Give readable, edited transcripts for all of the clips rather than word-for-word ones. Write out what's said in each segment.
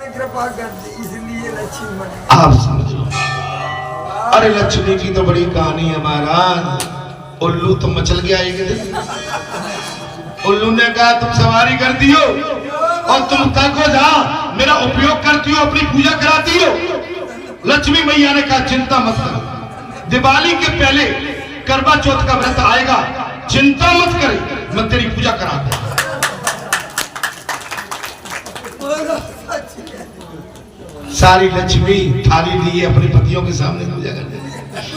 कृपा कर दी इसलिए लक्ष्मी बनी। आप समझो। अरे लक्ष्मी की तो बड़ी कहानी है महाराज। उल्लू तो मचल गया एक दिन। उल्लू ने कहा तुम सवारी करती हो और तुम थको जा, मेरा उपयोग करती हो, अपनी पूजा कराती हो। लक्ष्मी मैया ने कहा चिंता मत करो, दिवाली के पहले करवा चौथ का व्रत आएगा, चिंता मत करे, मैं तेरी पूजा करा दूं। सारी लक्ष्मी थाली लिए अपने पतियों के सामने पूजा करते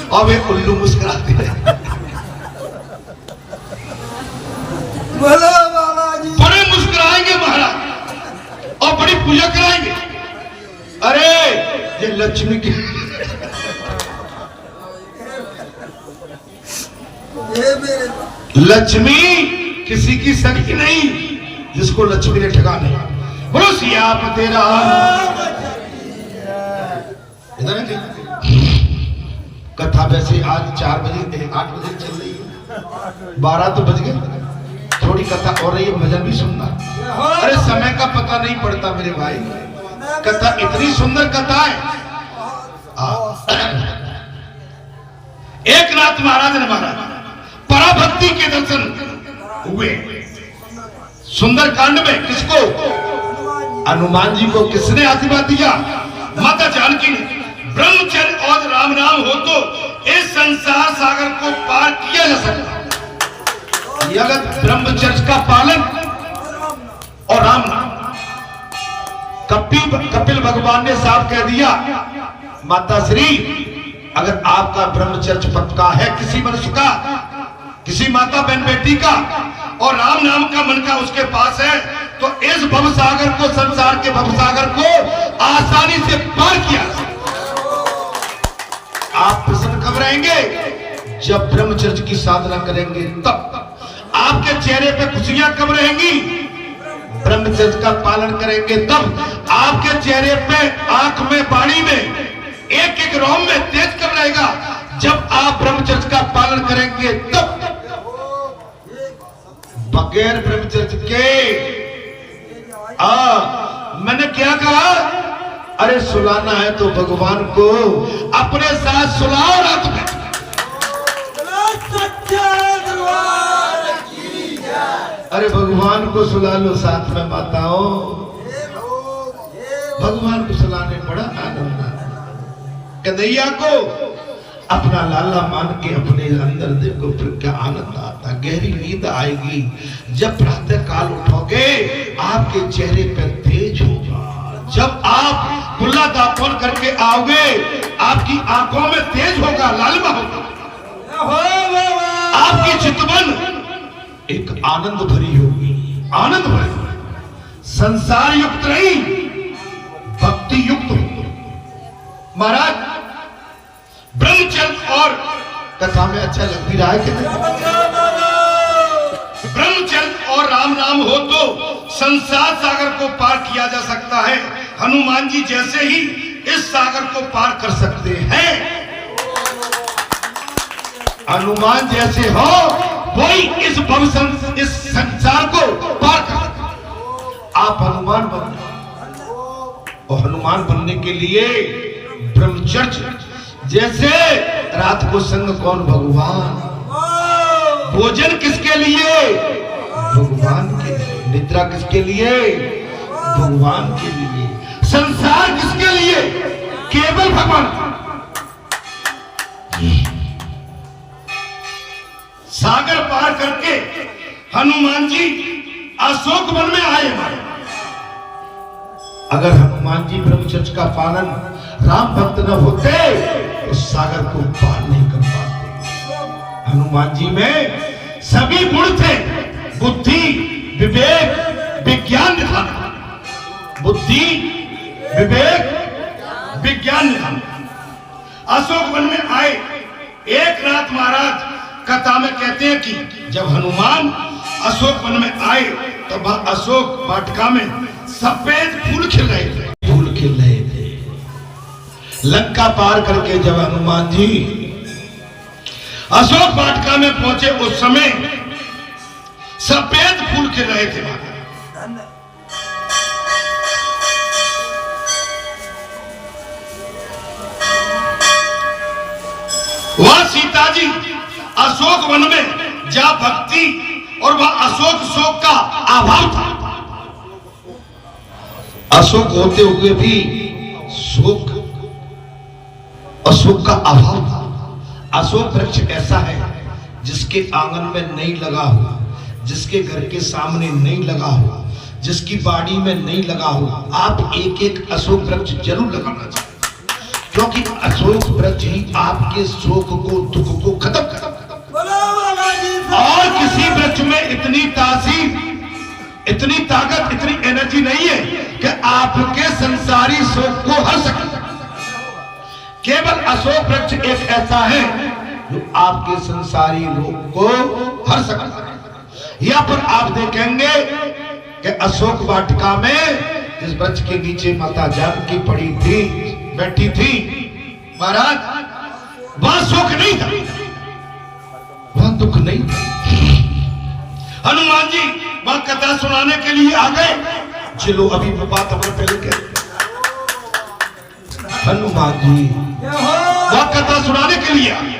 और वे उल्लू मुस्कुराते हैं। बड़े मुस्कुराएंगे महाराज और बड़ी पूजा कराएंगे। अरे ये लक्ष्मी की लक्ष्मी किसी की सखी नहीं जिसको लक्ष्मी ने ठगा नहीं। बोलो सियाप तेरा इधर है। कथा वैसे आज 4 बजे 8 बजे चल रही है, 12 तो बज गए, थोड़ी कथा और रही है, भजन भी सुनना। अरे समय का पता नहीं पड़ता मेरे भाई, कथा इतनी सुंदर कथा है। एक रात महाराज ने पराभक्ति के दर्शन हुए सुंदर कांड में। किसको? हनुमान जी को। किसने आशीर्वाद दिया? माता जानकी ने। ब्रह्मचर्य और राम नाम हो तो इस संसार सागर को पार किया जा सकता। अगर ब्रह्मचर्य का पालन और राम नाम। कपिल भगवान ने साफ कह दिया, माता श्री अगर आपका ब्रह्मचर्य पक्का है किसी मनुष्य का, किसी माता बहन बेटी का, और राम नाम का मन का उसके पास है, तो इस भवसागर को, संसार के भवसागर को आसानी से पार किया। आप प्रसन्न कब रहेंगे? जब ब्रह्मचर्य की साधना करेंगे तब। आपके चेहरे पे खुशियां कब रहेंगी? ब्रह्मचर्य का पालन करेंगे तब। आपके चेहरे पे, आंख में, वाणी में, एक एक रोम में तेज कब रहेगा? जब आप ब्रह्मचर्य का पालन करेंगे तब। बगैर ब्रह्मचर्य के मैंने क्या कहा? अरे सुलाना है तो भगवान को अपने साथ सुलाओ रात में। अरे भगवान को सुला लो साथ में माताओं। भगवान को सुलाने बड़ा आनंद आता। कन्हैया को अपना लाला मान के अपने अंदर देखो, फिर क्या आनंद आता। गहरी नींद आएगी जब प्रातः काल उठोगे, आपके चेहरे पर तेज होगा। जब आप कुल्ला दाफन करके आओगे, आपकी आंखों में तेज होगा, लालिमा होगा। आपकी चितवन एक आनंद भरी होगी, आनंद भरी, संसार युक्त नहीं, भक्ति युक्त होगी। महाराज ब्रह्मचर्य और कथा में अच्छा लग भी रहा है कि नहीं? ब्रह्मचर्य और राम नाम हो तो संसार सागर को पार किया जा सकता है। हनुमान जी जैसे ही इस सागर को पार कर सकते हैं। हनुमान जैसे हो वही इस संसार को पार कर सकते। आप हनुमान बन जाओ। और हनुमान बनने के लिए ब्रह्मचर्य, जैसे रात को संग कौन? भगवान। भोजन किसके लिए? भगवान के लिए। निद्रा किसके लिए? भगवान के लिए। संसार किसके लिए? केवल भगवान। सागर पार करके हनुमान जी अशोक वन में आए। अगर हनुमान जी ब्रह्मचर्य का पालन, राम भक्त न होते तो सागर को पार नहीं कर पाते। हनुमान जी में सभी गुण थे, बुद्धि, विवेक, विज्ञान था। बुद्धि, विवेक, विज्ञान था। अशोक वन में आए। एक रात महाराज कथा में कहते हैं कि जब हनुमान अशोक वन में आए तो अशोक वाटिका में सफेद फूल खिल रहे थे। फूल खिल रहे थे। लंका पार करके जब हनुमान जी अशोक वाटिका में पहुंचे, उस समय सफेद फूल खिल रहे थे। वह सीता जी अशोक वन में जहां भक्ति और वह अशोक शोक का अभाव था। अशोक होते हुए भी शोक अशोक का अभाव था। अशोक वृक्ष ऐसा है जिसके आंगन में नहीं लगा हुआ, जिसके घर के सामने नहीं लगा हुआ, जिसकी बाड़ी में नहीं लगा हुआ, आप एक एक अशोक वृक्ष जरूर लगाना चाहिए, क्योंकि अशोक वृक्ष ही आपके शोक को, दुख को खत्म कर। और किसी वृक्ष में इतनी तासीर, इतनी ताकत, इतनी एनर्जी नहीं है कि आपके संसारी शोक को हर सके। केवल अशोक वृक्ष एक ऐसा है जो आपके संसारी रोग को हर सकता है। यहां पर आप देखेंगे कि अशोक वाटिका में जिस वृक्ष के नीचे माता जानकी पड़ी थी, बैठी थी, महाराज वहां शोक नहीं था, वहां दुख नहीं था। हनुमान जी वहां कथा सुनाने के लिए आ गए। चलो अभी वो बात हमने पहले कह, हनुमान जी वह कथा सुनाने के लिए आए।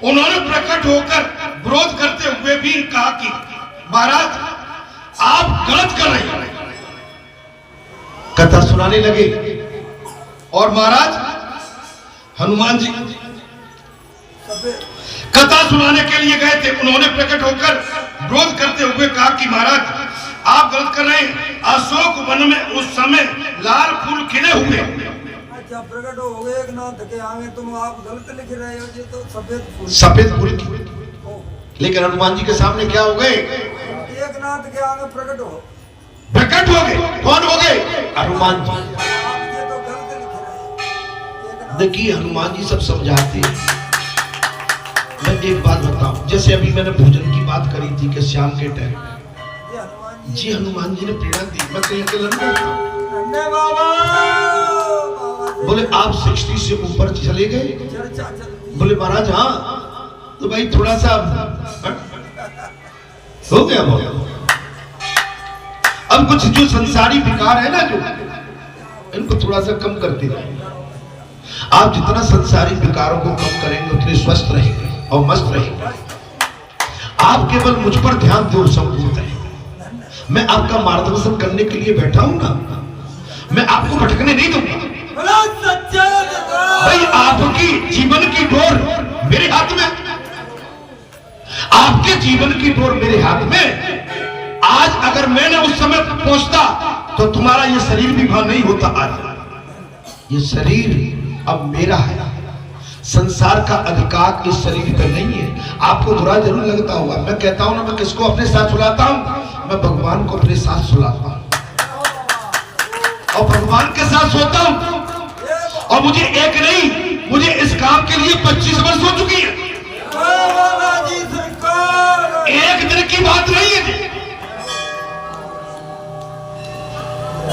उन्होंने प्रकट होकर विरोध करते हुए भी कहा कि महाराज आप गलत कर रहे हैं। कथा सुनाने लगे और महाराज हनुमान जी कथा सुनाने के लिए गए थे। उन्होंने प्रकट होकर विरोध करते हुए कहा कि महाराज आप गलत कर रहे हैं। अशोक वन में उस समय लाल फूल खिले हुए। अच्छा, प्रकट हो गए एक नाथ के आगे, तुम आप गलत लिख रहे हो, ये तो सफेद फूल की। लेकिन हनुमान जी के सामने क्या हो गए? एक नाथ के आगे प्रकट हो गए। कौन हो गए? हनुमान जी। आप ये तो गलत लिख रहे हैं। देखिए हनुमान जी सब समझाते हैं। मैं एक बात बताऊं, जैसे अभी मैंने भोजन की बात करी थी कि शाम के टाइम जी हनुमान जी ने प्रेरणा दी। मैं कहीं के लड़का बोले आप 60 से ऊपर चले गए। बोले महाराज हाँ, तो भाई थोड़ा सा हो गया वो। अब कुछ जो संसारी विकार है ना, जो इनको थोड़ा सा कम करते रहे। आप जितना संसारी विकारों को कम करेंगे उतने स्वस्थ रहेंगे और मस्त रहेंगे। आप केवल मुझ पर ध्यान दो, संपूर्ण है। मैं आपका मार्गदर्शन करने के लिए बैठा हूं ना, मैं आपको भटकने नहीं दूंगा। भाई आपकी जीवन की डोर मेरे हाथ में, आपके जीवन की डोर मेरे हाथ में। आज अगर मैंने उस समय पहुंचता तो तुम्हारा ये शरीर भी वहां नहीं होता। आज ये शरीर अब मेरा है। संसार का अधिकार इस शरीर पर नहीं है। आपको बुरा जरूर लगता होगा। मैं कहता हूं ना, मैं किसको अपने साथ सुलाता हूं? मैं भगवान को अपने साथ सुलाता हूं और भगवान के साथ सोता हूं। और मुझे एक नहीं, मुझे इस काम के लिए 25 वर्ष हो चुकी है। एक दिन की बात नहीं है।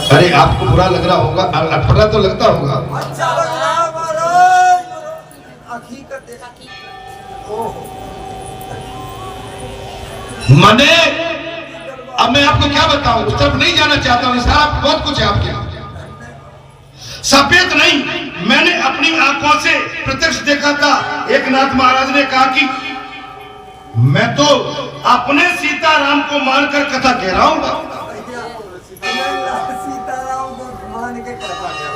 अरे आपको बुरा लग रहा होगा, अटपटा तो लगता होगा। अच्छा लग रहा है मने अब मैं आपको क्या बताऊं, उस तरफ नहीं जाना चाहता हूं। सारा बहुत कुछ है आपके यहाँ। सफेद नहीं, मैंने अपनी आंखों से प्रत्यक्ष देखा था। एक नाथ महाराज ने कहा कि मैं तो अपने सीताराम को मानकर कथा कह रहा हूं।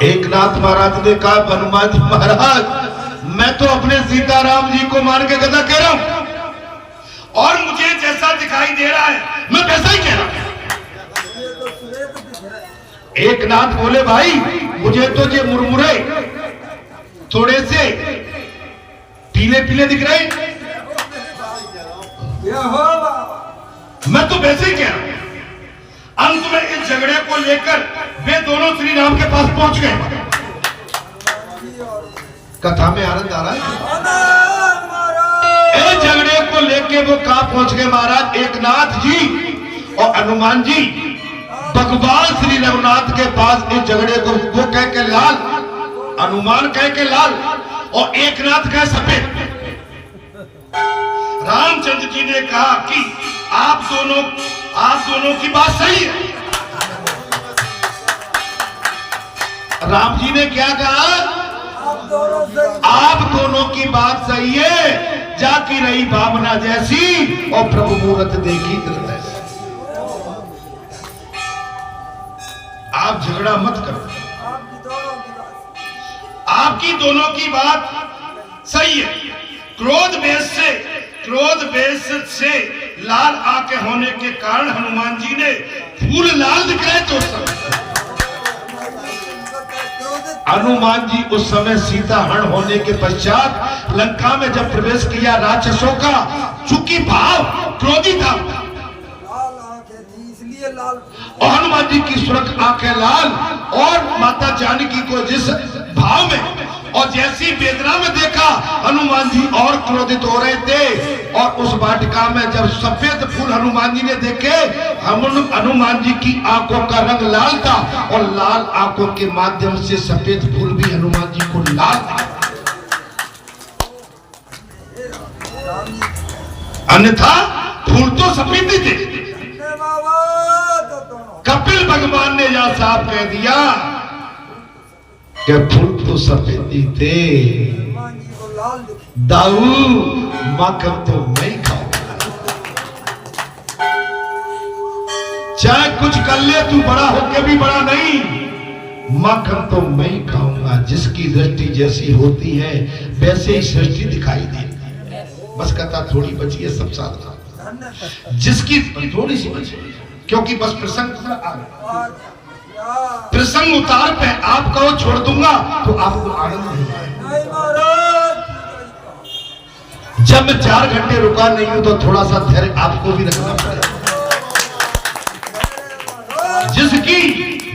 एक नाथ महाराज ने कहा, हनुमान जी महाराज मैं तो अपने सीताराम जी को मान के कथा कह रहा हूं और मुझे जैसा दिखाई दे रहा है मैं वैसा ही कह रहा हूं। एक नाथ बोले, भाई मुझे तो ये मुरमुरे थोड़े से पीले पीले दिख रहे, मैं तो वैसे ही कह रहा हूं। अंत में इस झगड़े को लेकर वे दोनों श्री राम के पास पहुंच गए। कथा में आनंद आ रहा है। इस झगड़े को लेके वो कहां पहुंच गए महाराज? एक नाथ जी और हनुमान जी भगवान श्री रघुनाथ के पास इस झगड़े को, वो कह के लाल, हनुमान कह के लाल और एक नाथ कह सफेद। रामचंद्र जी ने कहा कि आप दोनों की बात सही है। राम जी ने क्या कहा? दोनों सही। आप दोनों की बात सही है। जाकी रही भावना जैसी और प्रभु मूरत देखी दिल ऐसी। आप झगड़ा मत करो। आपकी दोनों की बात सही है। क्रोध बेस से लाल आंखें होने के कारण हनुमान जी ने फूल लाल दिख रहे थे उस समय। हनुमान जी उस समय सीता हरण होने के पश्चात लंका में जब प्रवेश किया राक्षसों का, चूंकि भाव क्रोधी था, लाल आंखें थी इसलिए लाल, और हनुमान जी की सुरख आंखें लाल, और माता जानकी को जिस भाव में और जैसी वेदना में देखा हनुमान जी और क्रोधित हो रहे थे। और उस वाटिका में जब सफेद फूल हनुमान जी ने देखे, हनुमान जी की आंखों का रंग लाल था, और लाल आंखों के माध्यम से सफेद फूल भी हनुमान जी को लाल था। अन्यथा फूल तो सफेद ही थे। कपिल भगवान ने यह साफ कह दिया कि फूल तो सफेद ही थे, दाऊ माखन तो मैं खाऊंगा, चाहे कुछ कर ले तू बड़ा होके भी बड़ा नहीं, माखन तो मैं खाऊंगा। जिसकी दृष्टि जैसी होती है वैसे ही सृष्टि दिखाई देती है। बस कथा थोड़ी बची है, सब साथ जिसकी थोड़ी सी बची, क्योंकि बस प्रसंग आ गया। प्रसंग उतार पे आप कहो छोड़ दूंगा तो आपको आनंद नहीं आएगा। जब मैं 4 घंटे रुका नहीं हूं तो थोड़ा सा धैर्य आपको भी रखना पड़ेगा। जिसकी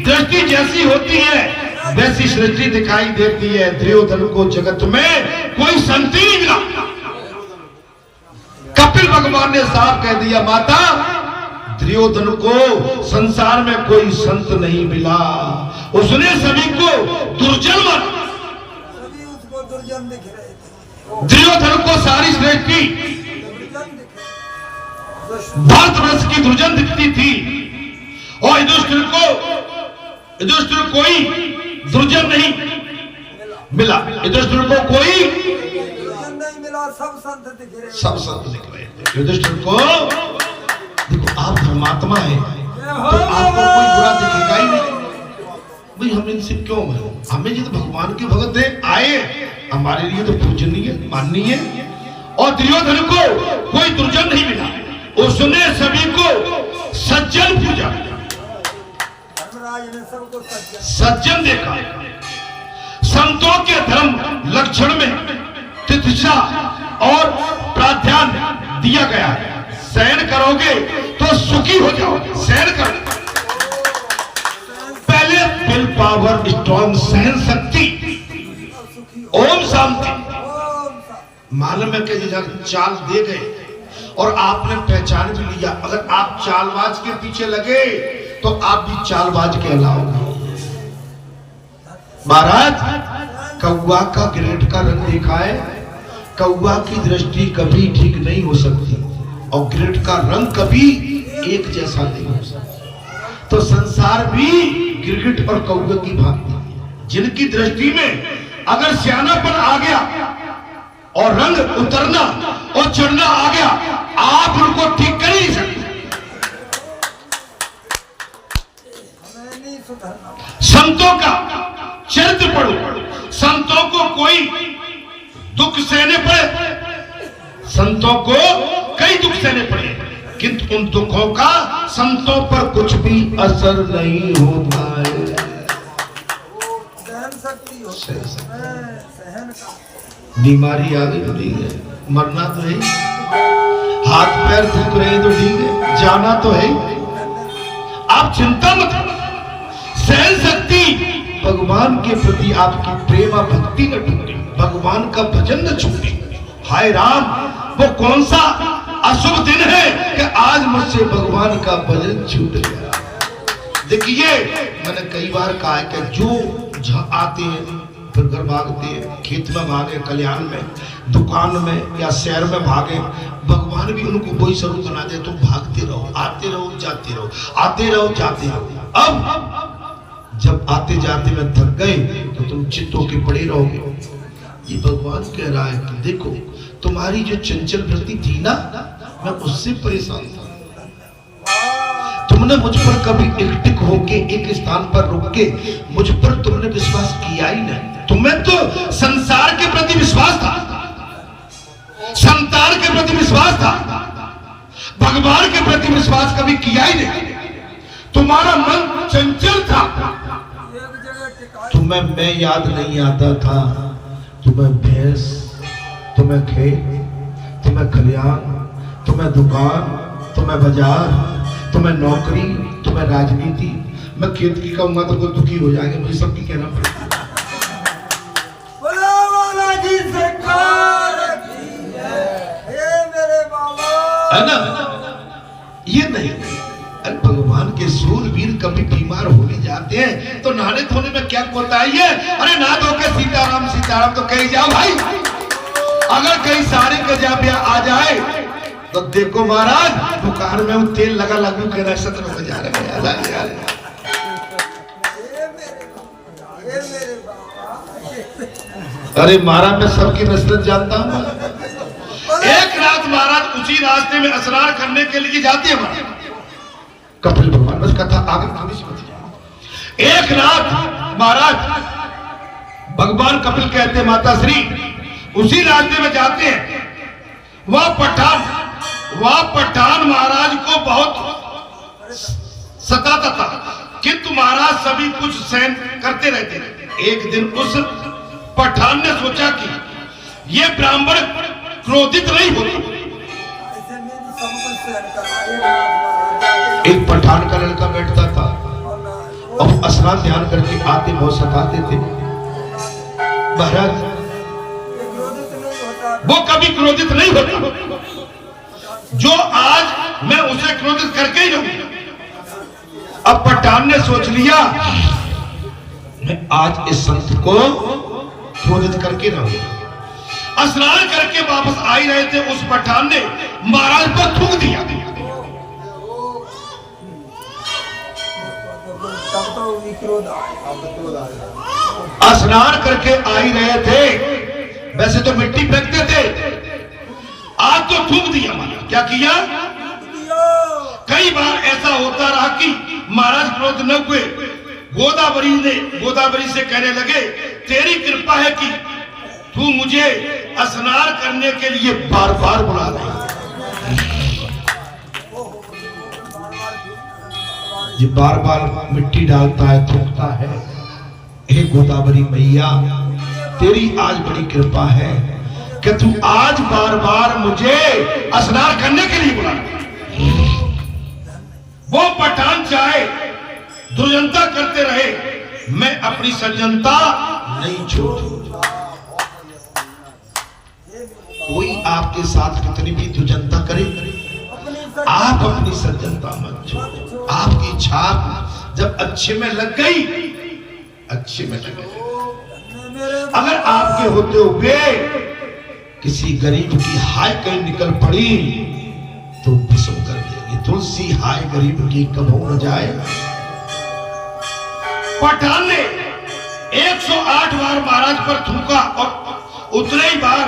दृष्टि जैसी होती है वैसी सृष्टि दिखाई देती है। दुर्योधन को जगत में कोई संत ही नहीं मिला। कपिल भगवान ने साफ कह दिया, माता दुर्योधन को संसार में कोई संत नहीं मिला, उसने सभी को दुर्जन माना। सभी उसको दुर्जन दिख रहे थे। दुर्योधन को सारी सृष्टि भारतवर्ष की दुर्जन दिखती थी, और युधिष्ठिर कोई दुर्जन नहीं मिला। युधिष्ठिर को कोई दुर्जन नहीं मिला, सब संत दिख रहे, सब संत दिख रहे थे। युधिष्ठिर को देखो, आप धर्मात्मा है तो आपको कोई बुरा दिखेगा ही नहीं। भाई हम इनसे क्यों है, हमें जी तो भगवान के भगत है, आए हमारे लिए तो पूजनीय माननीय। और दुर्योधन को कोई दुर्जन नहीं मिला, उसने सभी को सज्जन पूजा, धर्मराज ने सबको सज्जन देखा। संतों के धर्म लक्षण में तितिक्षा और प्राध्यान दिया गया है। सहन करोगे तो सुखी हो जाओगे, सहन करो। पहले विल पावर स्ट्रॉन्ग, सहन शक्ति, ओम शांति। मालूम है कि जब चाल दे गए और आपने पहचान भी लिया, अगर आप चालबाज के पीछे लगे तो आप भी चालबाज कहलाओगे। महाराज कौवा का ग्रेड का रंग देखा है, कौवा की दृष्टि कभी ठीक नहीं हो सकती और ग्रेड का रंग कभी एक जैसा नहीं हो सकता। तो संसार भी गिरगिट और कौवे की भांति है, जिनकी दृष्टि में अगर सियानापन आ गया और रंग उतरना और चढ़ना आ गया, आप उनको ठीक कर ही नहीं सकते। हमें नहीं सुधरना। संतों का चरित्र पढ़ो, संतों को कोई दुख सहने पड़े, संतों को कई दुख सहने पड़े, किंतु उन दुखों का संतों पर कुछ भी असर नहीं होता है। सहन शक्ति हो, सहन का। बीमारी आ गई तो ठीक है, मरना तो है, हाथ पैर दुख रहे तो ठीक है, जाना तो है। आप चिंता मत करो। सहन शक्ति भगवान के प्रति आपकी प्रेम और भक्ति न टूटे, भगवान का भजन न छूटे। हाय राम, वो कौन सा अशुभ दिन है कि आज मुझसे भगवान का भजन छूट गया। देखिए मैंने कई बार कहा है कि जो आते हैं फिर घर भागते हैं, खेत में भागे, कल्याण में, दुकान में या शहर में भागे, भगवान भी उनको वही स्वरूप बना दे। तुम भागते रहो, आते रहो, जाते रहो, आते रहो, जाते रहो। अब जब आते जाते में थक गए तो तुम चित्तों के पड़े रहोगे, ये भगवान कह रहा है कि देखो तुम्हारी जो चंचल वृत्ति थी ना, मैं उससे परेशान था। तुमने मुझ पर कभी एकटिक होके एक स्थान पर रुक के मुझ पर तुमने विश्वास किया ही नहीं। तुम्हें तो संसार के प्रति विश्वास था, संतान के प्रति विश्वास था, भगवान के प्रति विश्वास कभी किया ही नहीं। तुम्हारा मन चंचल था। तुम्हें मैं याद नहीं आता था, तुम्हें भैंस, तुम्हें खेत, तुम्हें खलियान, तुम्हें दुकान, तुम्हें बाजार, तुम्हें नौकरी, तुम्हें राजनीति। मैं खेत की कहूंगा तो कोई दुखी हो जाएंगे, मुझे सबकी कहना पड़ेगा। है ना? ये नहीं, अरे भगवान के सूरवीर कभी बीमार हो भी जाते हैं तो नहाने धोने में क्या कोताही है? अरे ना धो के सीताराम सीताराम तो कहीं जाओ भाई। अगर कहीं सारे गजा आ जाए तो देखो महाराज, दुकान में वो तेल लगा लगू के सत्र हो जा रहे हैं। अरे महाराज मैं सबकी नस्ल जानता हूँ। एक रात महाराज उसी रास्ते में स्नान करने के लिए जाते हैं महाराज। कपिल भगवान, बस कथा आगे थोड़ी सी बची। एक रात महाराज भगवान कपिल कहते माता श्री उसी रास्ते में जाते हैं। वह पठान महाराज को बहुत सताता था, किंतु महाराज सभी कुछ सहन करते रहते। एक दिन उस पठान ने सोचा कि ये ब्राह्मण क्रोधित नहीं होता। एक पठान का लड़का बैठता था और स्नान ध्यान करके आते बहुत सताते थे। महाराज वो कभी क्रोधित नहीं होता, जो आज मैं उसे क्रोधित करके ही रहूंगा। अब पठान ने सोच लिया मैं आज इस संत को क्रोधित करके रहूंगा। स्नान करके वापस आ ही रहे थे, उस पठान ने महाराज पर थूक दिया। स्नान करके आ ही रहे थे, वैसे तो मिट्टी फेंकते थे, आज तो थूक दिया। महाराज क्या किया? कई बार ऐसा होता रहा कि महाराज क्रोध न हुए। गोदावरी से कहने लगे तेरी कृपा है कि तू मुझे स्नान करने के लिए बार बार बुला रही। ये बार बार मिट्टी डालता है, थूकता है। हे गोदावरी मैया, तेरी आज बड़ी कृपा है कि तू आज बार बार मुझे स्नान करने के लिए बुला रही। वो पठान चाहे दुर्जनता करते रहे, मैं अपनी सज्जनता नहीं छोड़ूंगा। कोई आपके साथ कितनी भी दुर्जनता करे, आप अपनी सज्जनता मत छोड़ो। आपकी छाप जब अच्छे में लग गई, अच्छे में लग गई। अगर आपके होते हुए किसी गरीब की हाय कहीं निकल पड़ी तो भस्म कर देगी। तुलसी हाय गरीब की कब हो न जाए। पठान ने 108 बार महाराज पर थूका और उतने ही बार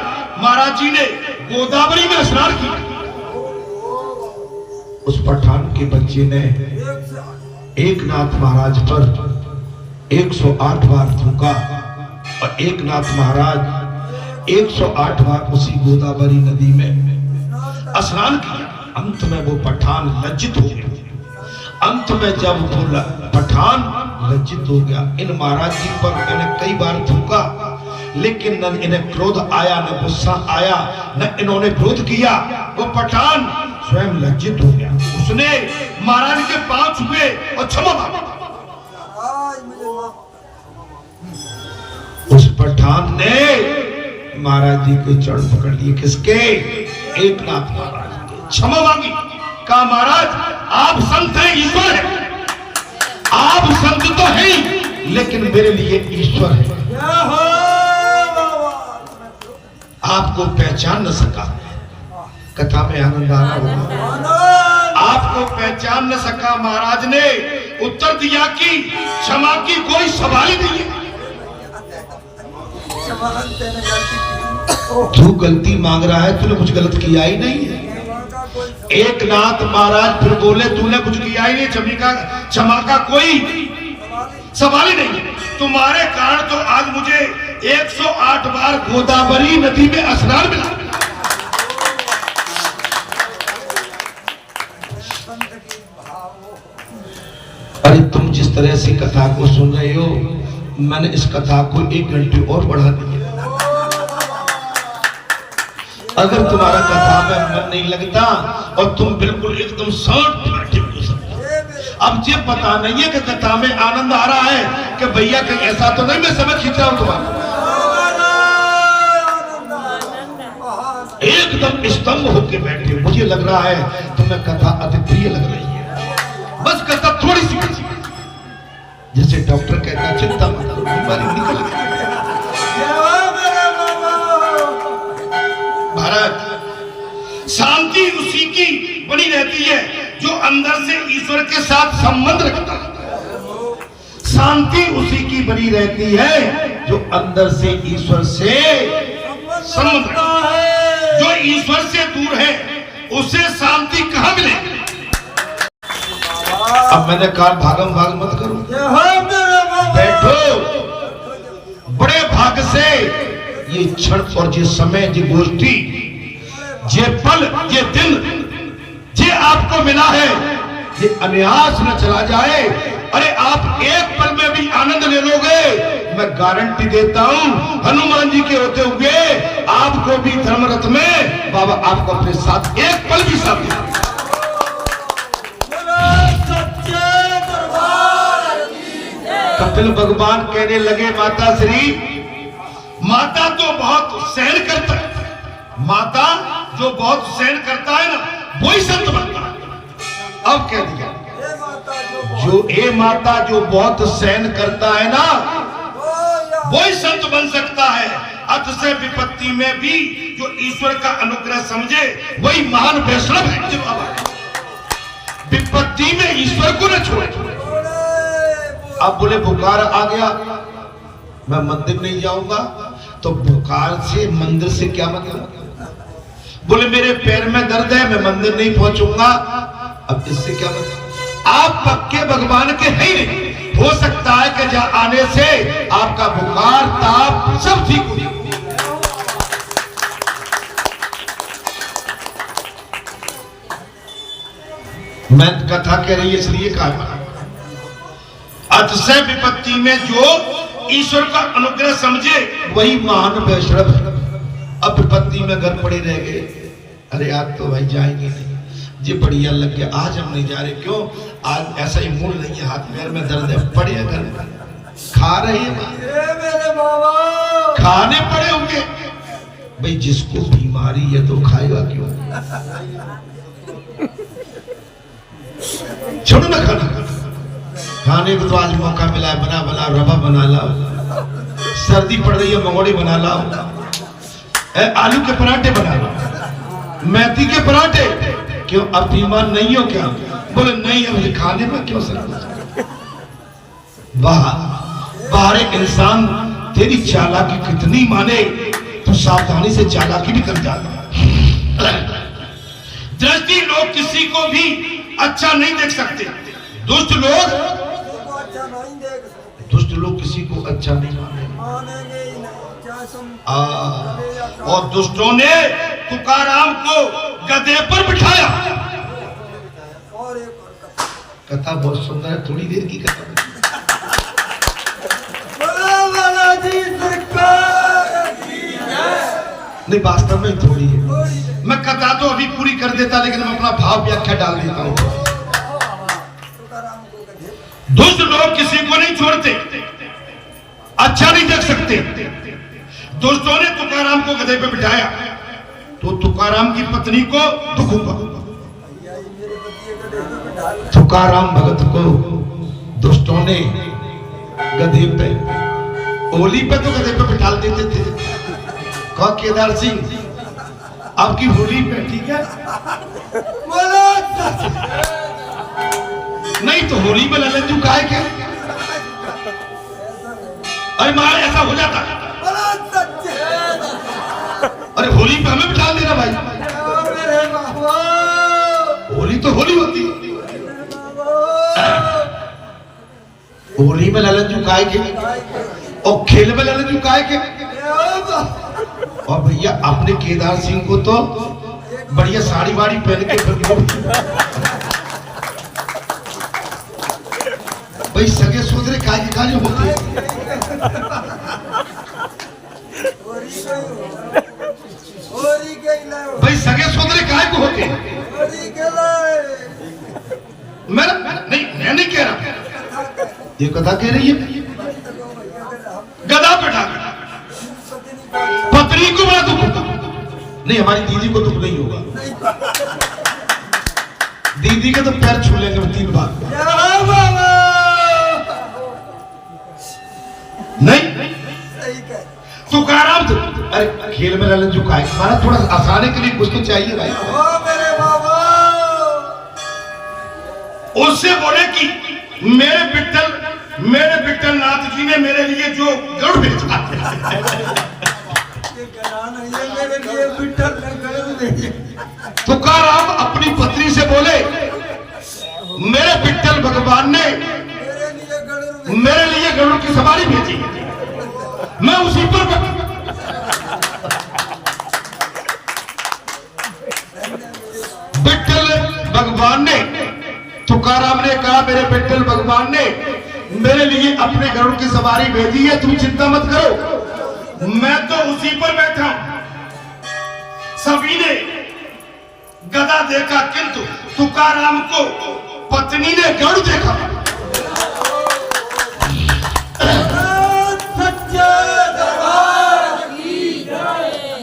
महाराज जी ने गोदावरी में स्नान किया। उस पठान के बच्चे ने एकनाथ महाराज पर 108 बार थूका और एकनाथ महाराज 108 बार उसी गोदावरी नदी में स्नान किया। अंत में वो पठान लज्जित हो गया। अंत में जब वो पठान लज्जित हो गया, इन महाराज जी पर इन्हें कई बार थूका, लेकिन न इन्हें क्रोध आया, न गुस्सा आया, न इन्होंने विरोध किया। वो पठान स्वयं लज्जित हो गया। उसने महाराज के पांव छुए और क्षमा मांगा। उस पठान ने महाराज जी के चरण पकड़ लिए। किसके? एकनाथ महाराज के। क्षमा मांगी। कहा महाराज आप संत हैं, ईश्वर है। आप संत तो हैं लेकिन मेरे लिए ईश्वर है। आपको पहचान न सका। कथा में आनंद आ रहा होगा। आपको पहचान न सका। महाराज ने उत्तर दिया कि क्षमा की कोई सवाल ही नहीं है। तू गलती मांग रहा है, तूने कुछ गलत किया ही नहीं है। एक नाथ महाराज फिर बोले तूने कुछ किया ही नहीं, क्षमा का कोई सवाल ही नहीं। तुम्हारे कारण तो आज मुझे 108 बार गोदावरी नदी में स्नान मिला। अरे तुम जिस तरह से कथा को सुन रहे हो, मैंने इस कथा को 1 घंटे और बढ़ा दिया। अगर तुम्हारा कथा में मन नहीं लगता और तुम बिल्कुल एकदम शांत बैठे हो सकते। अब ये पता नहीं है कि कथा में आनंद आ रहा है कि भैया कहीं ऐसा तो नहीं मैं समय खींच रहा हूं तुम्हारा। एकदम स्तंभ होकर बैठे, मुझे लग रहा है तुम्हें कथा अति प्रिय लग रही है। बस कथा थोड़ी सी जैसे डॉक्टर कहता है चिंता मत करो, बीमारी निकल गई। भारत शांति उसी की बनी रहती है जो अंदर से ईश्वर के साथ संबंध रखता है। शांति उसी की बनी रहती है जो अंदर से ईश्वर से संबंध रखता है। जो ईश्वर से दूर है उसे शांति कहां मिलेगी? अब मैंने कहा भागम भाग मत करो, बैठो। बड़े भाग से ये क्षण और ये समय, ये गोष्ठी, ये पल, ये दिन ये आपको मिला है, ये अनायास न चला जाए। अरे आप एक पल में भी आनंद ले लोगे, मैं गारंटी देता हूं हनुमान जी के होते हुए आपको भी धर्मरथ में बाबा आपको अपने साथ एक पल भी साथ दे। कपिल भगवान कहने लगे माता श्री, माता तो बहुत सहन करता है, माता जो बहुत सहन करता है ना वही संत बनता है। अब कह दिया जो माता जो बहुत सहन करता है ना वही संत बन सकता है। अत से विपत्ति में भी जो ईश्वर का अनुग्रह समझे वही महान वैष्णव है। विपत्ति में ईश्वर को न छोड़े। अब बोले बुखार आ गया, मैं मंदिर नहीं जाऊंगा, तो बुखार से मंदिर से क्या मतलब? बोले मेरे पैर में दर्द है, मैं मंदिर नहीं पहुंचूंगा, अब इससे क्या मतलब? आप पक्के भगवान के हैं ही नहीं। हो सकता है कि जहां आने से आपका बुखार ताप सब ठीक हो जाए। मैं कथा कह रही है इसलिए कहा अतिशय विपत्ति में जो ईश्वर का अनुग्रह समझे वही महान वैष्णव। अब विपत्ति में घर पड़े रह गए, अरे आज तो भाई जाएंगे नहीं, ये बढ़िया लग गया, आज हम नहीं जा रहे। क्यों? आज ऐसा ही मूड नहीं है, हाथ पैर में दर्द है, पड़े घर में खा रहे हैं, खाने पड़े होंगे। भाई जिसको बीमारी है तो खाएगा क्यों? छोड़ो ना खाना, खाने को तो आज मौका मिला है, बना बना रवा बना लाओ, सर्दी पड़ रही है मंगोड़ी बना लाओ, आलू के पराठे बना लो, मेथी के पराठे। क्यों अब बीमार नहीं हो क्या? बोले नहीं, अब खाने में क्यों सर? बाहर एक इंसान तेरी चालाकी कितनी माने तो सावधानी से चालाकी भी कर जाता। दृष्टि लोग किसी को भी अच्छा नहीं देख सकते, दुष्ट लोग किसी को अच्छा नहीं मानेंगे। और दुष्टों ने तुकाराम को गधे पर बिठाया। कथा बहुत सुंदर है, थोड़ी देर की कथा नहीं, वास्तव में थोड़ी है। मैं कथा तो अभी पूरी कर देता, लेकिन मैं अपना भाव व्याख्या डाल देता हूँ। दुष्ट लोग किसी को नहीं छोड़ते, अच्छा नहीं देख सकते। दुष्टों ने तुकाराम को गधे पे बिठाया तो तुकाराम की पत्नी को दुख हुआ। तुकाराम भगत को दुष्टों ने गधे पे, ओली पे तो गधे पे बिठा देते थे। कहा केदार सिंह आपकी होली पे ठीक है, नहीं तो होली में ललन तू काहे क्या? अरे मार ऐसा हो जाता। अरे होली पे हमें बिठा देना भाई। मेरे बाबा, होली तो होली होती है। होली में ललन झुकाए के और खेल में ललन झुकाए के। और भैया अपने केदार सिंह को तो बढ़िया साड़ी वाड़ी पहन के भाई सगे सोदरे काय के काज होते हैं। भाई सगे सोदरे काय को होते हैं। मैं नहीं कह रहा, ये कथा कह रही है। गदा बैठा पत्नी को बड़ा दुख होगा। नहीं हमारी दीदी को दुख नहीं होगा। दीदी के तो पैर छू लेंगे 3 बार। नहीं तुकाराम तो अरे खेल में ललन झुकाए हमारा थोड़ा आसाने के लिए कुछ तो चाहिए भाई। मेरे बाबा उससे बोले कि मेरे विट्ठल नाथ जी ने मेरे लिए जो गरुड़ भेजा मेरे लिए विट्ठल ने गरुड़ भेजे। तुकाराम अपनी पत्नी से बोले मेरे विट्ठल भगवान ने मेरे लिए गरुड़ की सवारी भेजी, मैं उसी पर विट्ठल भगवान ने तुकाराम ने कहा मेरे विट्ठल भगवान ने मेरे लिए अपने गरुड़ की सवारी भेजी है, तुम चिंता मत करो, मैं तो उसी पर बैठा हूं। सभी ने गदा देखा किंतु तुकाराम को पत्नी ने गरुड़ देखा।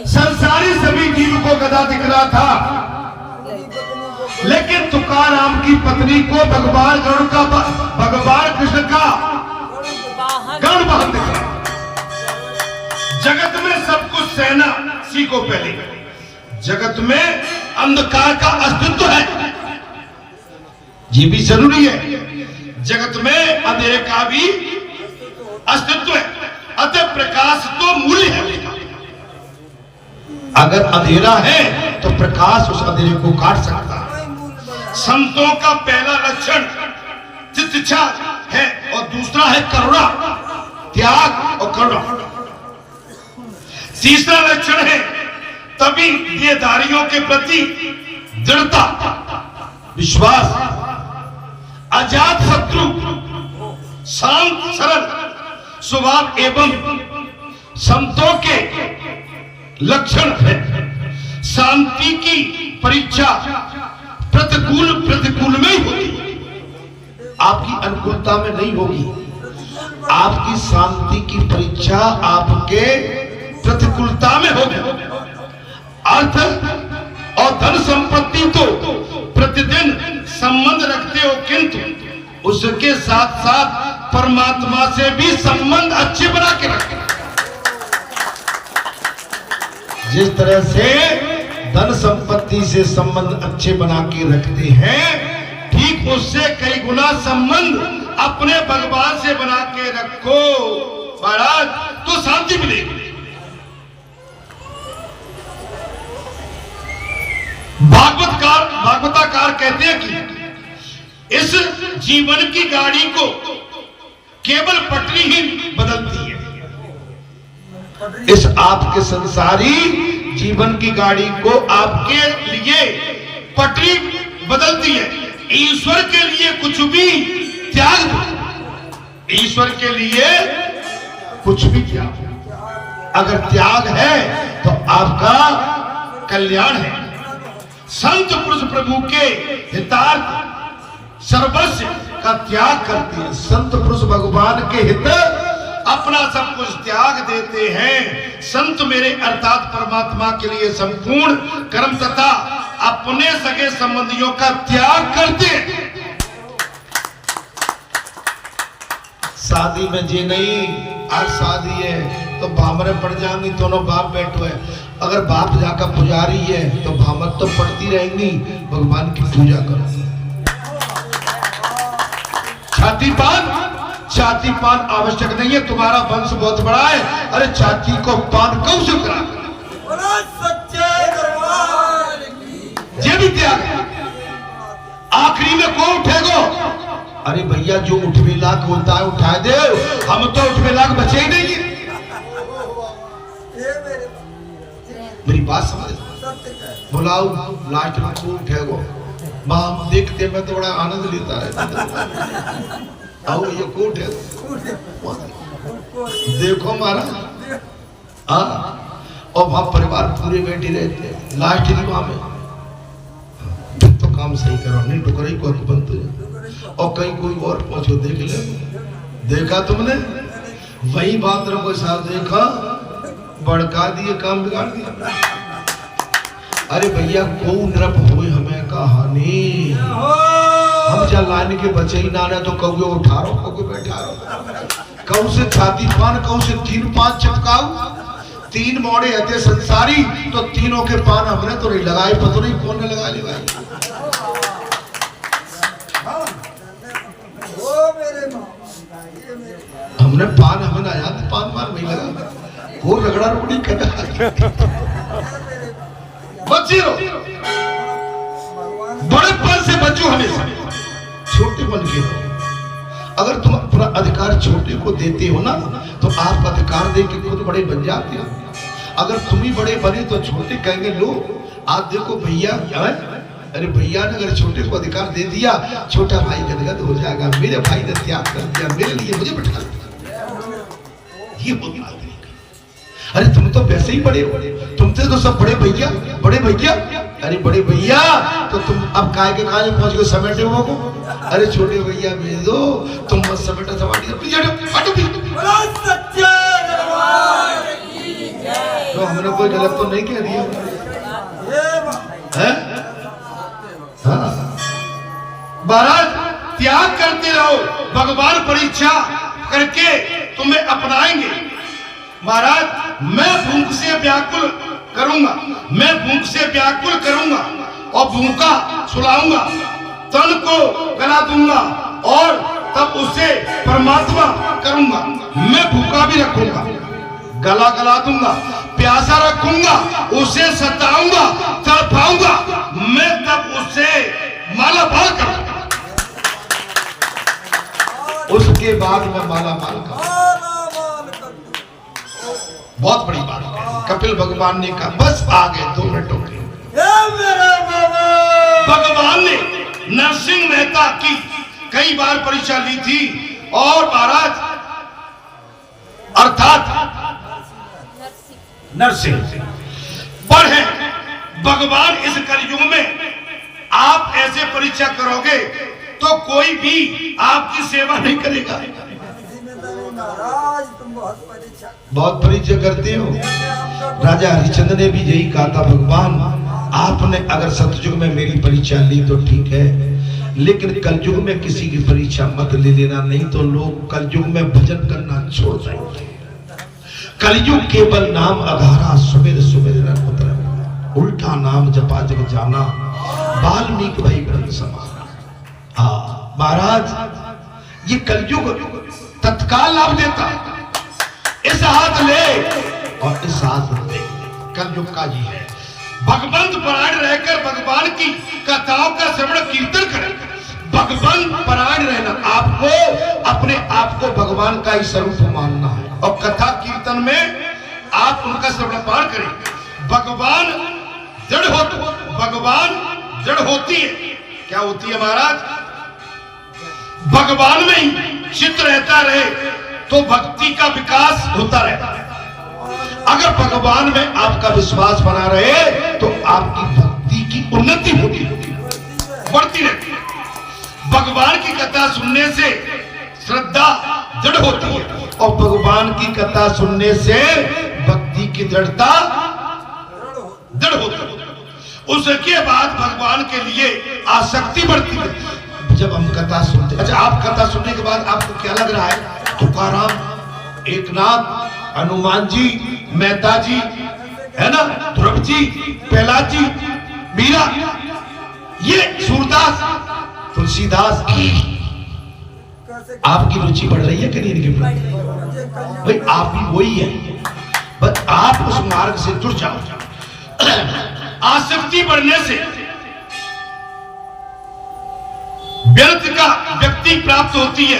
संसारी सभी जीव को गदा दिख रहा था, लेकिन तुकाराम की पत्नी को भगवान गरुड़ का भगवान कृष्ण का गरुड़ वाहन दिख रहा। जगत में सब कुछ सहना सीखो पहले। जगत में अंधकार का अस्तित्व है, ये भी जरूरी है। जगत में अंधेरे का भी अस्तित्व है, अतः प्रकाश तो मूल्य है। अगर अंधेरा है तो प्रकाश उस अंधेरे को काट सकता है। संतों का पहला लक्षण तितिक्षा है और दूसरा है करुणा, त्याग और करुणा। तीसरा लक्षण है तभी देहधारियों के प्रति दृढ़ता, विश्वास, अजात शत्रु, शांत सरल स्वभाव एवं संतों के लक्षण है। शांति की परीक्षा प्रतिकूल में ही होगी, आपकी अनुकूलता में नहीं होगी। आपकी शांति की परीक्षा आपके प्रतिकूलता में होगी। अर्थ और धन संपत्ति तो प्रतिदिन संबंध रखते हो, किंतु उसके साथ साथ परमात्मा से भी संबंध अच्छे बना के रखते। जिस तरह से धन संपत्ति से संबंध अच्छे बना के रखते हैं, ठीक उससे कई गुना संबंध अपने भगवान से बना के रखो महाराज, तो शांति मिलेगी। भागवताकार कहते हैं कि इस जीवन की गाड़ी को केवल पटरी ही बदलती है। इस आपके संसारी जीवन की गाड़ी को आपके लिए पटरी बदलती है। ईश्वर के लिए कुछ भी त्याग दो, ईश्वर के लिए कुछ भी त्याग। अगर त्याग है तो आपका कल्याण है। संत पुरुष प्रभु के हितार्थ सर्वस्व का त्याग करते हैं। संत पुरुष भगवान के हित अपना सब कुछ त्याग देते हैं। संत मेरे अर्थात परमात्मा के लिए संपूर्ण कर्म तथा अपने सगे संबंधियों का त्याग करते हैं। शादी में जी नहीं, आज शादी है तो भामरे पड़ जाएंगी, दोनों बाप बैठो है। अगर बाप जाकर पुजारी है तो भामर तो पड़ती रहेंगी, भगवान की पूजा करो। छाती पान आवश्यक नहीं है, तुम्हारा वंश बहुत बड़ा है। अरे छाती को पान कब से करा। को उठेगो? अरे भैया जो उठवे लाख होता है उठा दे, हम तो उठवे लाख बचे ही नहीं। मेरी बात समझ? बुलाओ लास्ट में को उठेगो, मां देखते मैं तो बड़ा आनंद लेता रहता। आओ ये को उठेगो, देखो महाराज। हाँ, और वहां परिवार पूरे बैठे रहते, लास्ट दिवा में तो काम सही करो, नहीं टुकड़े को बंद हो। और कहीं कोई और पहुंचो देख ले, देखा तुमने? वही बात रखो साहब, देखा बड़का दिए काम बिगाड़ दिया। अरे भैया को नृप हुए हमें कहानी, हम जा लाइन के बचे ही ना तो कौगे उठा रो, कौगे बैठा रो, कौ से छाती पान, कौ से 3-5 चटकाऊ, 3 मोड़े हते संसारी, तो तीनों के पान हमने तो नहीं लगाए, पता नहीं कौन ने लगा ली भाई। हमने पान हमें आया तो पान मार नहीं लगा, वो रगड़ा रुगड़ी कर बच्चे रहो, बड़े पद से बचो, हमेशा छोटे बन के रहो। अगर तुम अपना अधिकार छोटे को देते हो ना तो आप अधिकार दे के खुद बड़े बन जाते हो। अगर तुम ही बड़े बने तो छोटे कहेंगे लो आप देखो भैया, अरे भैया ने अगर छोटे को अधिकार दे दिया, छोटा भाई गदगद हो जाएगा, मेरे भाई ने त्याग कर दिया, मेरे लिए मुझे बैठा दिया। ये होता है। अरे तुम तो वैसे ही बड़े हो, तुमसे तो सब बड़े भैया, बड़े भैया। अरे बड़े भैया तो तुम अब काय के काले पहुंच गए समेटे हुआ को। अरे छोटे भैया भेज दो, तुम मत समेटा समाटी तो हमने कोई गलत तो नहीं कह दिया है? हाँ। महाराज त्याग करते रहो, भगवान परीक्षा करके तुम्हें अपनाएंगे। महाराज मैं भूख से व्याकुल करूंगा, मैं भूख से व्याकुल करूंगा और भूखा सुलाऊंगा, तन को गला दूंगा और तब उसे परमात्मा करूंगा। मैं भूखा भी रखूंगा, गला गला दूंगा, प्यासा रखूंगा, उसे सताऊंगा, तड़पाऊंगा, मैं तब उसे माला माल करूंगा। उसके बाद मैं माला माल करूंगा। बहुत बड़ी बात है। कपिल भगवान ने कहा बस आ गए 2 मिनटों के। भगवान ने नरसिंह मेहता की कई बार परीक्षा ली थी और महाराज अर्थात नरसिंह पर है भगवान इस कलयुग में आप ऐसे परीक्षा करोगे तो कोई भी आपकी सेवा नहीं करेगा। बहुत परीक्षा करते हो। राजा हरिश्चंद्र ने भी यही कहा था, भगवान आपने अगर सतयुग में मेरी परीक्षा ली तो ठीक है, लेकिन कलयुग में किसी की परीक्षा मत ले लेना, नहीं तो लोग कलयुग में भजन करना छोड़ देंगे। कलयुग केवल नाम आधारा, सुमिर सुमिर पुत्र, उल्टा नाम जपा जग जाना, वाल्मीकि भाई ग्रंथ समाना। हाँ महाराज ये कलयुग तत्काल लाभ देता, इस हाथ ले और इस हाथ ले, कलयुग का जी है। भगवंत परायण रहकर भगवान की कथाओं का श्रवण कीर्तन करें। भगवान परायण रहना, आपको अपने आप को भगवान का ही स्वरूप मानना है और कथा कीर्तन में आप उनका श्रवण पाठ करें। भगवान जड़ होती है। क्या होती है महाराज? भगवान में ही चित्त रहता रहे तो भक्ति का विकास होता रहता है। अगर भगवान में आपका विश्वास बना रहे तो आपकी भक्ति की उन्नति होती बढ़ती रहती है। भगवान की कथा सुनने से श्रद्धा दृढ़ होती है और भगवान की कथा सुनने से भक्ति की दृढ़ता दृढ़ होती है। उसके बाद भगवान के लिए आसक्ति बढ़ती है। जब हम कथा सुनते, अच्छा आप कथा सुनने के बाद आपको क्या लग रहा है? तुकाराम, एकनाथ, हनुमान जी, मेहता जी, है ना, ध्रुव जी, प्रहलाद जी, मीरा, ये सूरदास, तुलसीदास, आपकी रुचि बढ़ रही है कि नहीं इनके प्रति? भाई आप भी वही है, बस आप उस मार्ग से जुड़ जाओ। आसक्ति बढ़ने से व्यर्थ का व्यक्ति प्राप्त होती है,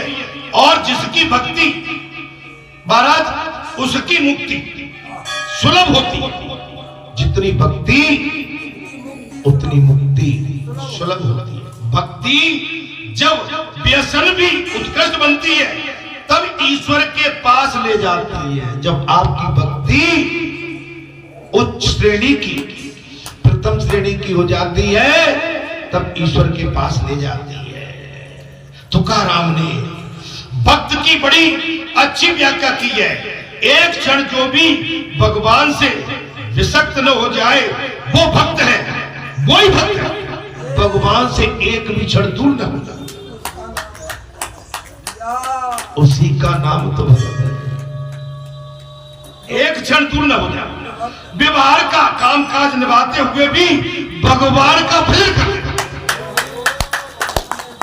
और जिसकी भक्ति महाराज उसकी मुक्ति सुलभ होती है। जितनी भक्ति उतनी मुक्ति सुलभ होती है। भक्ति जब व्यसन भी उत्कृष्ट बनती है तब ईश्वर के पास ले जाती है। जब आपकी भक्ति उच्च श्रेणी की, प्रथम श्रेणी की हो जाती है तब ईश्वर के पास ले जाती है। तुकाराम ने भक्त की बड़ी अच्छी व्याख्या की है। एक क्षण जो भी भगवान से विषक्त न हो जाए वो भक्त है, वही भक्त है। भगवान से एक भी क्षण दूर न हो जाए उसी का नाम तो भगत है। एक क्षण दूर न हो जाए, व्यवहार का काम काज निभाते हुए भी भगवान का भजन करते।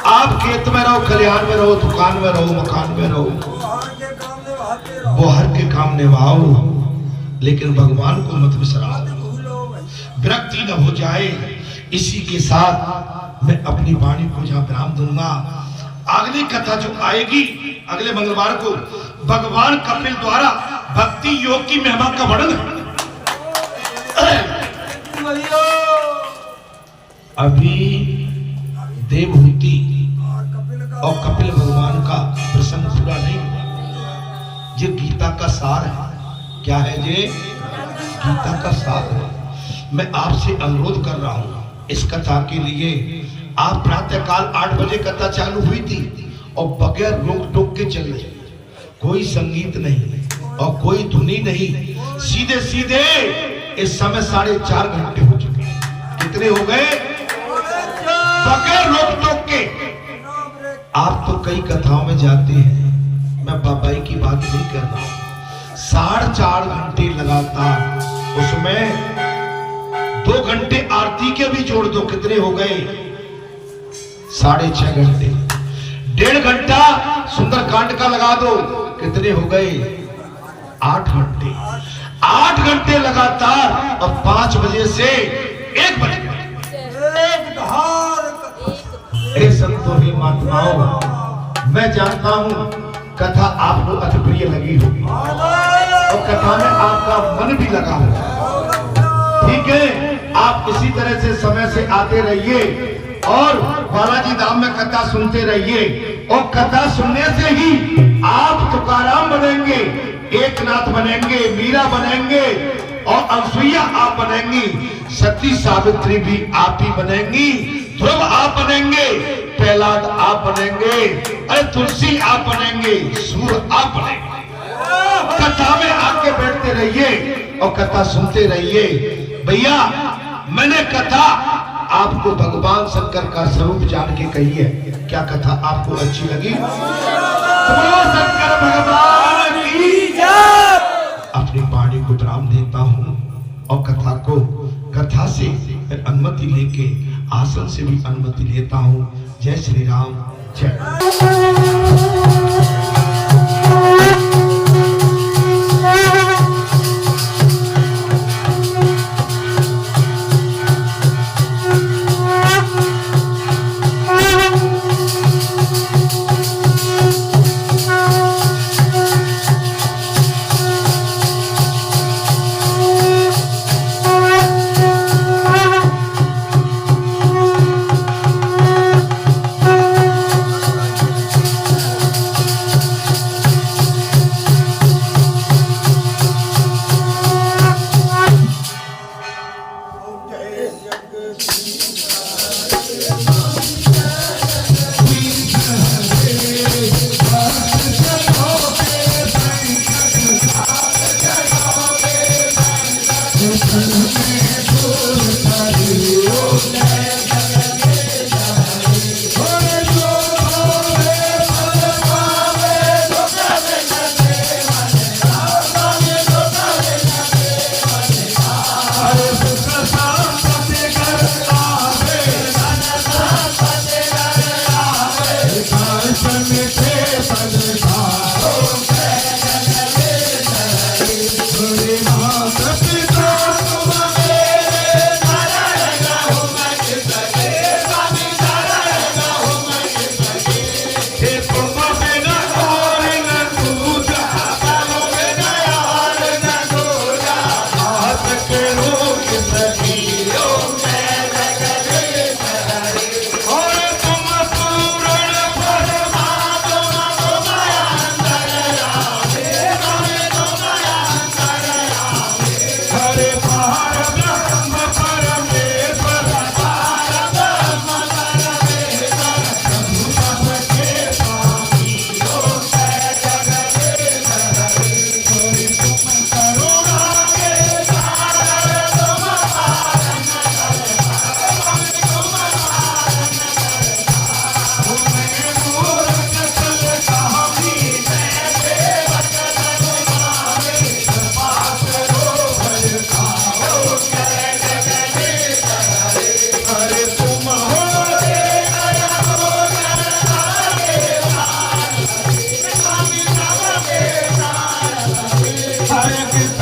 आप खेत में रहो, खलिहान में रहो, दुकान में रहो, मकान में रहो, वो हर के काम निभाओ, लेकिन भगवान को मत बिसराओ, विरक्ति न हो जाए। इसी के साथ मैं अपनी वाणी को जहां विराम दूंगा। अगली कथा जो आएगी अगले मंगलवार को, भगवान कपिल द्वारा भक्ति योग की महिमा का वर्णन। अभी देवहूति और कपिल भगवान का प्रसंग पूरा नहीं हुआ। ये गीता का सार है। क्या है ये? गीता का सार है। मैं आपसे अनुरोध कर रहा हूं इस कथा के लिए। आप प्रातःकाल 8 बजे कथा चालू हुई थी और बगैर रोक टोक के चल रही, कोई संगीत नहीं और कोई धुनी नहीं, सीधे सीधे इस समय 4.5 घंटे हो चुके हैं। कितने हो गए? बगैर रोक टोक के। आप तो कई कथाओं में जाते हैं, मैं बाबाई की बात नहीं कर रहा हूं। 4.5 घंटे लगातार, उसमें 2 घंटे आरती के भी जोड़ दो, कितने हो गए? 6.5 घंटे। 1.5 घंटा सुंदरकांड का लगा दो, कितने हो गए? 8 घंटे। 8 घंटे लगातार और 5 बजे से 1 बजे। हे संतों ही महात्माओं, मैं जानता हूं कथा आपको अति प्रिय लगी होगी और कथा में आपका मन भी लगा होगा। ठीक है, आप इसी तरह से समय से आते रहिए और बालाजी धाम में कथा सुनते रहिए, और कथा सुनने से ही आप तुकाराम बनेंगे, एकनाथ बनेंगे, मीरा बनेंगे और अनसुईया आप बनेंगी, सती सावित्री भी आप ही बनेंगी, ध्रुव आप बनेंगे, प्रहलाद आप बनेंगे, अरे तुलसी आप बनेंगे, सूर आप बनेंगे। कथा में आके बैठते रहिए और कथा सुनते रहिए। भैया, मैंने कथा आपको भगवान शंकर का स्वरूप जान के कही है। क्या कथा आपको अच्छी लगी? शंकर भगवान की जय। अपनी वाणी को विराम देता हूं और कथा से अनुमति लेके आसन से भी अनुमति लेता हूं। जय श्री राम, जय। हरे कृष्ण